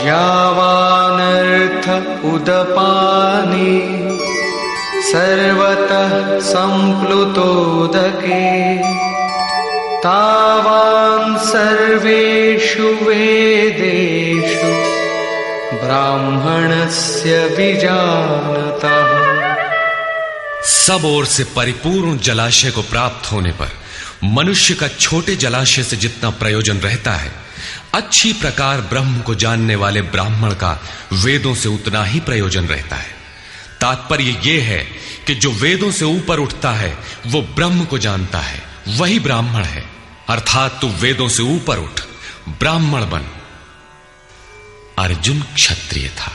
यावानर्थ उदपाने सर्वतः सम्प्लुतोदके तावान् सर्वेषु वेदेषु ब्राह्मणस्य विजानतः। सब ओर से परिपूर्ण जलाशय को प्राप्त होने पर मनुष्य का छोटे जलाशय से जितना प्रयोजन रहता है, अच्छी प्रकार ब्रह्म को जानने वाले ब्राह्मण का वेदों से उतना ही प्रयोजन रहता है। तात्पर्य यह है कि जो वेदों से ऊपर उठता है वो ब्रह्म को जानता है, वही ब्राह्मण है। अर्थात तू वेदों से ऊपर उठ, ब्राह्मण बन। अर्जुन क्षत्रिय था।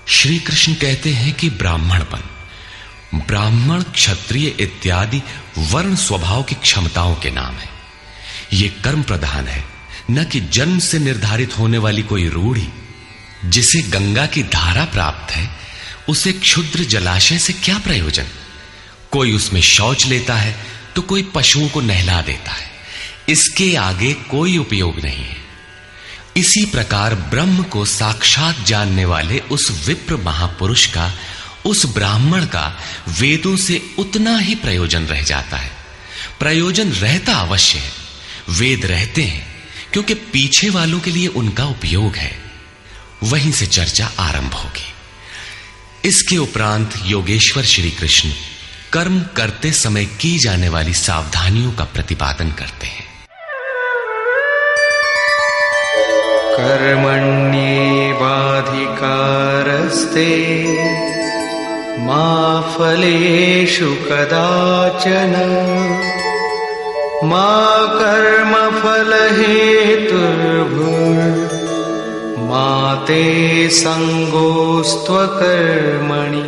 श्री कृष्ण कहते हैं कि ब्राह्मण बन। ब्राह्मण, क्षत्रिय इत्यादि वर्ण स्वभाव की क्षमताओं के नाम है। यह कर्म प्रधान है, न कि जन्म से निर्धारित होने वाली कोई रूढ़ी। जिसे गंगा की धारा प्राप्त है उसे क्षुद्र जलाशय से क्या प्रयोजन। कोई उसमें शौच लेता है तो कोई पशुओं को नहला देता है, इसके आगे कोई उपयोग नहीं है। इसी प्रकार ब्रह्म को साक्षात जानने वाले उस विप्र महापुरुष का, उस ब्राह्मण का वेदों से उतना ही प्रयोजन रह जाता है। प्रयोजन रहता अवश्य है, वेद रहते हैं क्योंकि पीछे वालों के लिए उनका उपयोग है। वहीं से चर्चा आरंभ होगी। इसके उपरांत योगेश्वर श्री कृष्ण कर्म करते समय की जाने वाली सावधानियों का प्रतिपादन करते हैं। कर्मण्येवाधिकारस्ते मा फलेषु कदाचन मा कर्मफलहेतुर्भुर्मा ते संगोस्त्वकर्मणि।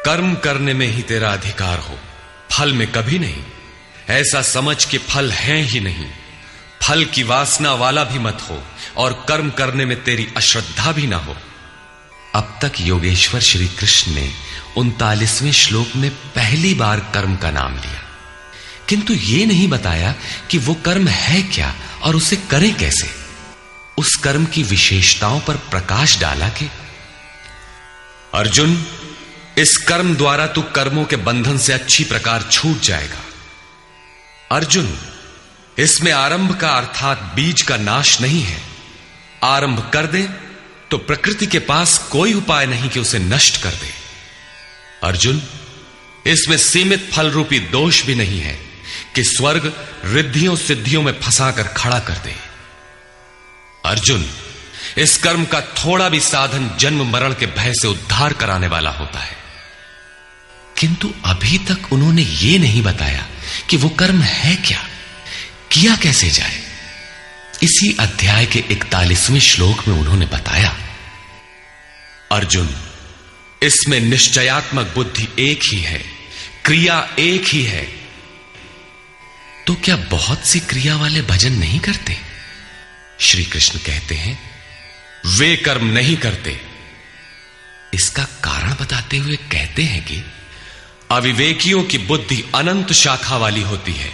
कर्म करने में ही तेरा अधिकार हो, फल में कभी नहीं। ऐसा समझ के फल है ही नहीं। फल की वासना वाला भी मत हो और कर्म करने में तेरी अश्रद्धा भी ना हो। अब तक योगेश्वर श्री कृष्ण ने 39वें श्लोक में पहली बार कर्म का नाम लिया, किंतु यह नहीं बताया कि वो कर्म है क्या और उसे करें कैसे। उस कर्म की विशेषताओं पर प्रकाश डाला कि अर्जुन, इस कर्म द्वारा तू कर्मों के बंधन से अच्छी प्रकार छूट जाएगा। अर्जुन, इसमें आरंभ का अर्थात बीज का नाश नहीं है। आरंभ कर दे तो प्रकृति के पास कोई उपाय नहीं कि उसे नष्ट कर दे। अर्जुन, इसमें सीमित फल रूपी दोष भी नहीं है कि स्वर्ग रिद्धियों सिद्धियों में फंसाकर खड़ा कर दे। अर्जुन, इस कर्म का थोड़ा भी साधन जन्म मरण के भय से उद्धार कराने वाला होता है। किंतु अभी तक उन्होंने यह नहीं बताया कि वो कर्म है क्या, किया कैसे जाए। इसी अध्याय के 41वें श्लोक में उन्होंने बताया, अर्जुन, इसमें निश्चयात्मक बुद्धि एक ही है, क्रिया एक ही है। तो क्या बहुत सी क्रिया वाले भजन नहीं करते? श्री कृष्ण कहते हैं, वे कर्म नहीं करते। इसका कारण बताते हुए कहते हैं कि अविवेकियों की बुद्धि अनंत शाखा वाली होती है,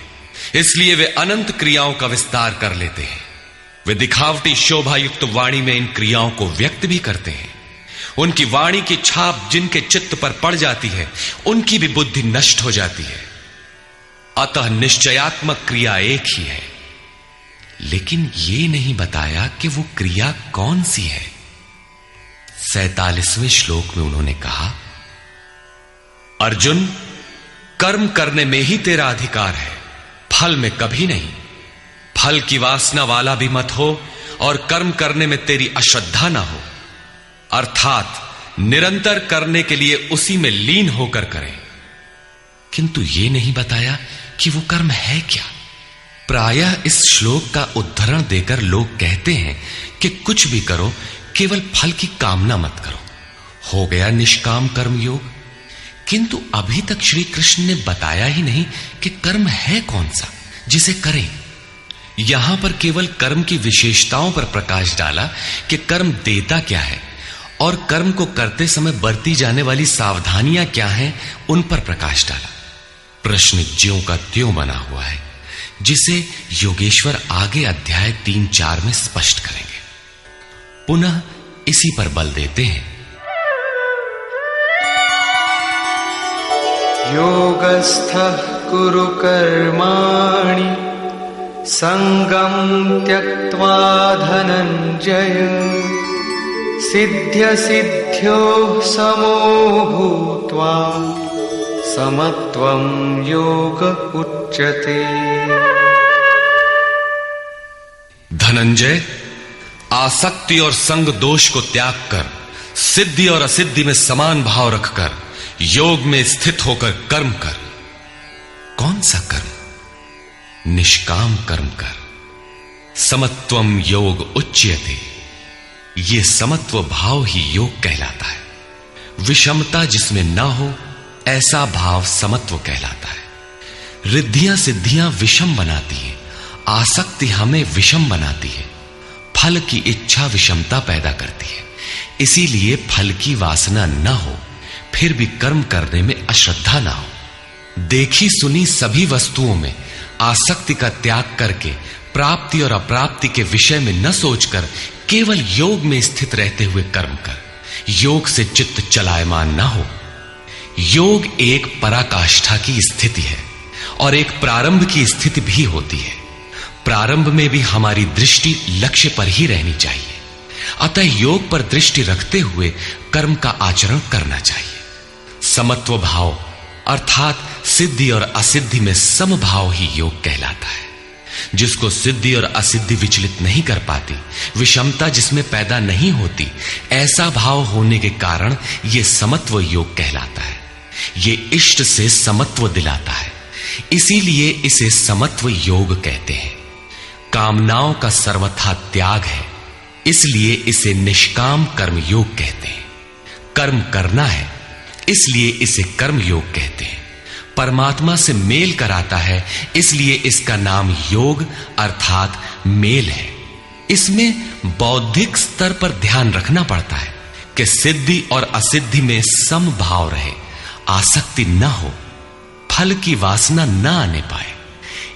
इसलिए वे अनंत क्रियाओं का विस्तार कर लेते हैं। वे दिखावटी शोभा युक्त वाणी में इन क्रियाओं को व्यक्त भी करते हैं। उनकी वाणी की छाप जिनके चित्त पर पड़ जाती है, उनकी भी बुद्धि नष्ट हो जाती है। अतः निश्चयात्मक क्रिया एक ही है, लेकिन यह नहीं बताया कि वो क्रिया कौन सी है। 47वें श्लोक में उन्होंने कहा, अर्जुन, कर्म करने में ही तेरा अधिकार है, फल में कभी नहीं। फल की वासना वाला भी मत हो और कर्म करने में तेरी अश्रद्धा ना हो। अर्थात निरंतर करने के लिए उसी में लीन होकर करें। किंतु यह नहीं बताया कि वो कर्म है क्या। प्रायः इस श्लोक का उद्धरण देकर लोग कहते हैं कि कुछ भी करो, केवल फल की कामना मत करो, हो गया निष्काम कर्म योग। किंतु अभी तक श्री कृष्ण ने बताया ही नहीं कि कर्म है कौन सा जिसे करें। यहां पर केवल कर्म की विशेषताओं पर प्रकाश डाला कि कर्म देता क्या है और कर्म को करते समय बरती जाने वाली सावधानियां क्या हैं, उन पर प्रकाश डाला। प्रश्न ज्यों का त्यों बना हुआ है, जिसे योगेश्वर आगे अध्याय 3-4 में स्पष्ट करेंगे। पुनः इसी पर बल देते हैं। योगस्थः कुरु कर्माणि संगं त्यक्त्वा धनंजय सिद्ध्य सिद्ध्योः समो भूत्वा समत्वं योग उच्यते। धनंजय, आसक्ति और संग दोष को त्याग कर सिद्धि और असिद्धि में समान भाव रखकर योग में स्थित होकर कर्म कर। कौन सा कर्म? निष्काम कर्म कर। समत्वम योग उच्यते। ये समत्व भाव ही योग कहलाता है। विषमता जिसमें ना हो ऐसा भाव समत्व कहलाता है। रिद्धियां सिद्धियां विषम बनाती है, आसक्ति हमें विषम बनाती है, फल की इच्छा विषमता पैदा करती है। इसीलिए फल की वासना न हो, फिर भी कर्म करने में अश्रद्धा ना हो। देखी सुनी सभी वस्तुओं में आसक्ति का त्याग करके प्राप्ति और अप्राप्ति के विषय में न सोचकर केवल योग में स्थित रहते हुए कर्म कर। योग से चित्त चलायमान न हो। योग एक पराकाष्ठा की स्थिति है और एक प्रारंभ की स्थिति भी होती है। प्रारंभ में भी हमारी दृष्टि लक्ष्य पर ही रहनी चाहिए। अतः योग पर दृष्टि रखते हुए कर्म का आचरण करना चाहिए। समत्व भाव अर्थात सिद्धि और असिद्धि में समभाव ही योग कहलाता है। जिसको सिद्धि और असिद्धि विचलित नहीं कर पाती, विषमता जिसमें पैदा नहीं होती, ऐसा भाव होने के कारण यह समत्व योग कहलाता है। ये इष्ट से समत्व दिलाता है, इसीलिए इसे समत्व योग कहते हैं। कामनाओं का सर्वथा त्याग है, इसलिए इसे निष्काम कर्म योग कहते हैं। कर्म करना है, इसलिए इसे कर्म योग कहते हैं। परमात्मा से मेल कराता है, इसलिए इसका नाम योग अर्थात मेल है। इसमें बौद्धिक स्तर पर ध्यान रखना पड़ता है कि सिद्धि और असिद्धि में समभाव रहे, आसक्ति न हो, फल की वासना न आने पाए।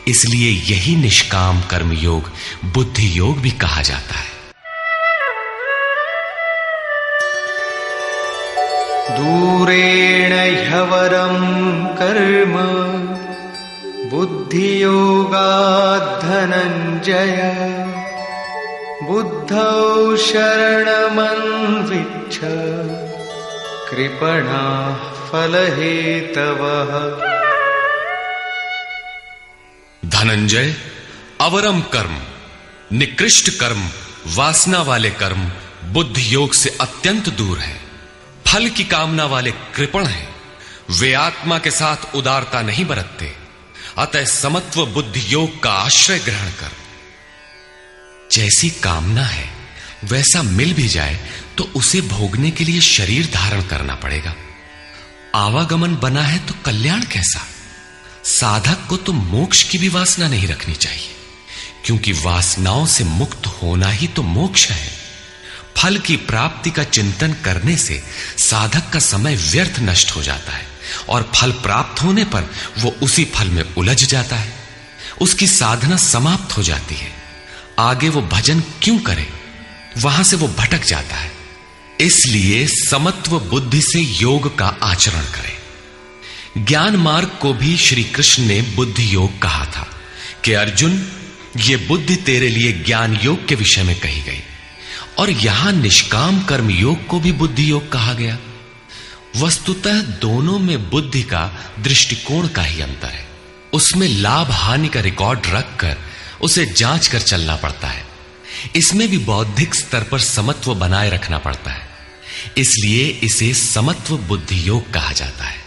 इसलिए यही निष्काम कर्म योग बुद्धि योग भी कहा जाता है। दूरेण ह्यवरं कर्म बुद्धियोगात् धनंजय बुद्धौ शरणमन्विच्छ कृपणाः फलहेतवः। धनंजय, अवरम कर्म, निकृष्ट कर्म, वासना वाले कर्म बुद्धि योग से अत्यंत दूर है। फल की कामना वाले कृपण हैं। वे आत्मा के साथ उदारता नहीं बरतते। अतः समत्व बुद्धि योग का आश्रय ग्रहण कर। जैसी कामना है वैसा मिल भी जाए तो उसे भोगने के लिए शरीर धारण करना पड़ेगा। आवागमन बना है तो कल्याण कैसा? साधक को तो मोक्ष की भी वासना नहीं रखनी चाहिए, क्योंकि वासनाओं से मुक्त होना ही तो मोक्ष है। फल की प्राप्ति का चिंतन करने से साधक का समय व्यर्थ नष्ट हो जाता है और फल प्राप्त होने पर वो उसी फल में उलझ जाता है। उसकी साधना समाप्त हो जाती है। आगे वो भजन क्यों करे? वहां से वो भटक जाता है। इसलिए समत्व बुद्धि से योग का आचरण करें। ज्ञान मार्ग को भी श्री कृष्ण ने बुद्धि योग कहा था कि अर्जुन, ये बुद्धि तेरे लिए ज्ञान योग के विषय में कही गई। और यहां निष्काम कर्म योग को भी बुद्धि योग कहा गया। वस्तुतः दोनों में बुद्धि का दृष्टिकोण का ही अंतर है। उसमें लाभ हानि का रिकॉर्ड रखकर उसे जांच कर चलना पड़ता है। इसमें भी बौद्धिक स्तर पर समत्व बनाए रखना पड़ता है। इसलिए इसे समत्व बुद्धि योग कहा जाता है।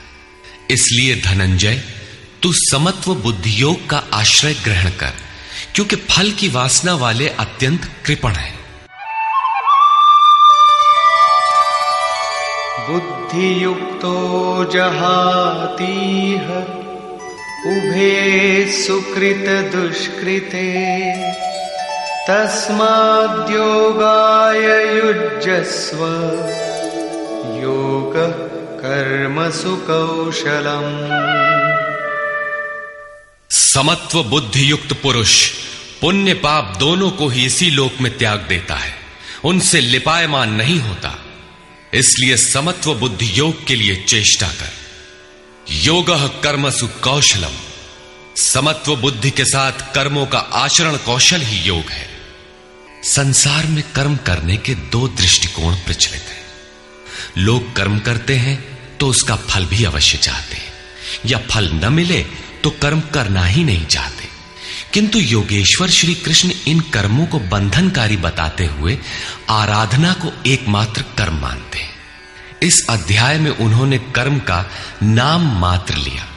इसलिए धनंजय, तू समत्व बुद्धि योग का आश्रय ग्रहण कर, क्योंकि फल की वासना वाले अत्यंत कृपण हैं। बुद्धियुक्तो जहातीह उभे सुकृत दुष्कृते तस्माद्योगाय युज्यस्व योग कर्मसु कौशलम्। समत्व बुद्धि युक्त पुरुष पुण्य पाप दोनों को ही इसी लोक में त्याग देता है। उनसे लिपायमान नहीं होता। इसलिए समत्व बुद्धि योग के लिए चेष्टा कर। योगः कर्मसु कौशलम। समत्व बुद्धि के साथ कर्मों का आचरण कौशल ही योग है। संसार में कर्म करने के दो दृष्टिकोण प्रचलित हैं। लोग कर्म करते हैं तो उसका फल भी अवश्य चाहते हैं, या फल न मिले तो कर्म करना ही नहीं चाहते। किंतु योगेश्वर श्री कृष्ण इन कर्मों को बंधनकारी बताते हुए आराधना को एकमात्र कर्म मानते हैं। इस अध्याय में उन्होंने कर्म का नाम मात्र लिया।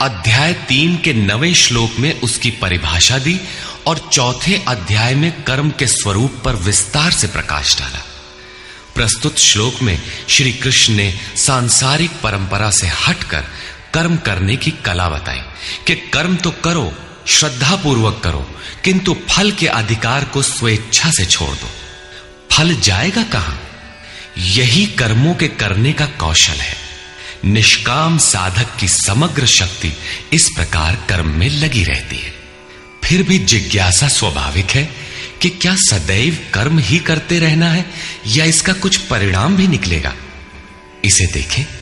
अध्याय 3 के 9वें श्लोक में उसकी परिभाषा दी और चौथे अध्याय में कर्म के स्वरूप पर विस्तार से प्रकाश डाला। प्रस्तुत श्लोक में श्री कृष्ण ने सांसारिक परंपरा से हटकर कर्म करने की कला बताई कि कर्म तो करो, श्रद्धापूर्वक करो, किंतु फल के अधिकार को स्वेच्छा से छोड़ दो। फल जाएगा कहां? यही कर्मों के करने का कौशल है। निष्काम साधक की समग्र शक्ति इस प्रकार कर्म में लगी रहती है। फिर भी जिज्ञासा स्वाभाविक है कि क्या सदैव कर्म ही करते रहना है या इसका कुछ परिणाम भी निकलेगा? इसे देखें।